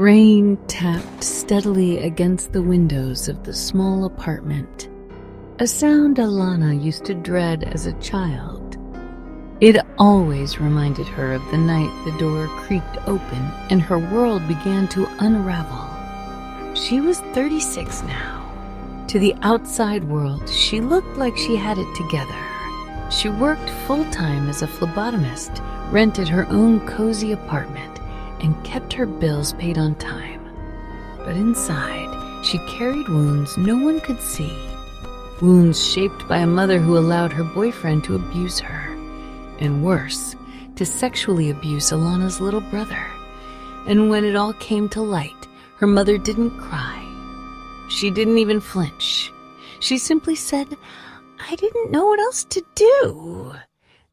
Rain tapped steadily against the windows of the small apartment, a sound Alana used to dread as a child. It always reminded her of the night the door creaked open and her world began to unravel. She was 36 now. To the outside world, she looked like she had it together. She worked full-time as a phlebotomist, rented her own cozy apartment, and kept her bills paid on time. But inside, she carried wounds no one could see. Wounds shaped by a mother who allowed her boyfriend to abuse her. And worse, to sexually abuse Alana's little brother. And when it all came to light, her mother didn't cry. She didn't even flinch. She simply said, "I didn't know what else to do."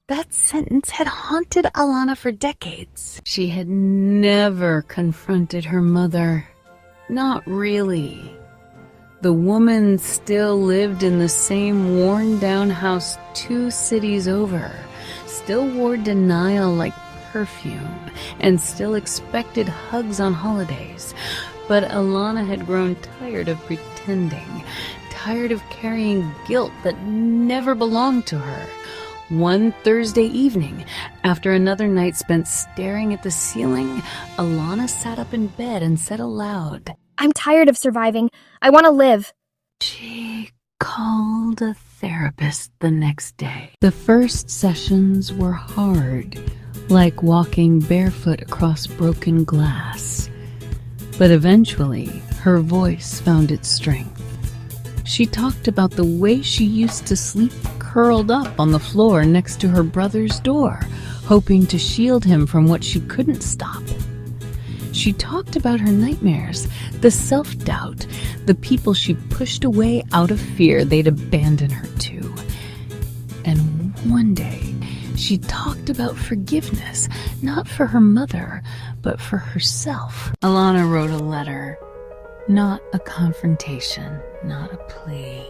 That sentence had haunted Alana for decades. She had never confronted her mother. Not really. The woman still lived in the same worn-down house 2 cities over, still wore denial like perfume, and still expected hugs on holidays. But Alana had grown tired of pretending, tired of carrying guilt that never belonged to her. One Thursday evening, after another night spent staring at the ceiling, Alana sat up in bed and said aloud, "I'm tired of surviving. I want to live." She called a therapist the next day. The first sessions were hard, like walking barefoot across broken glass. But eventually, her voice found its strength. She talked about the way she used to sleep curled up on the floor next to her brother's door, hoping to shield him from what she couldn't stop. She talked about her nightmares, the self-doubt, the people she pushed away out of fear they'd abandon her to. And one day, she talked about forgiveness, not for her mother, but for herself. Alana wrote a letter, not a confrontation, not a plea,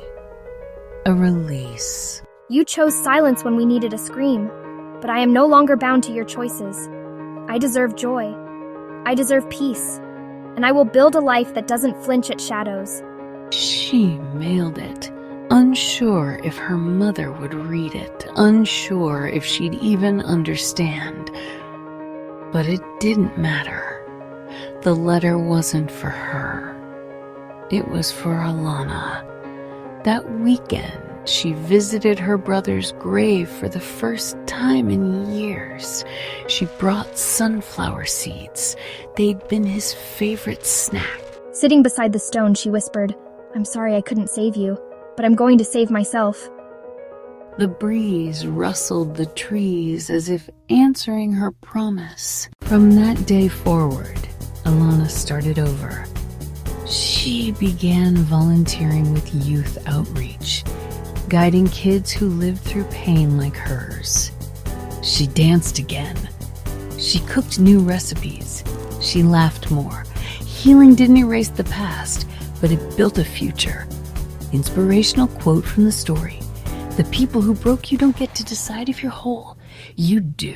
a release. "You chose silence when we needed a scream, but I am no longer bound to your choices. I deserve joy. I deserve peace, and I will build a life that doesn't flinch at shadows." She mailed it, unsure if her mother would read it, unsure if she'd even understand. But it didn't matter. The letter wasn't for her. It was for Alana. That weekend, she visited her brother's grave for the first time in years. She brought sunflower seeds. They'd been his favorite snack. Sitting beside the stone, she whispered, "I'm sorry I couldn't save you, but I'm going to save myself." The breeze rustled the trees as if answering her promise. From that day forward, Alana started over. She began volunteering with youth outreach, guiding kids who lived through pain like hers. She danced again. She cooked new recipes. She laughed more. Healing didn't erase the past, but it built a future. Inspirational quote from the story: "The people who broke you don't get to decide if you're whole. You do."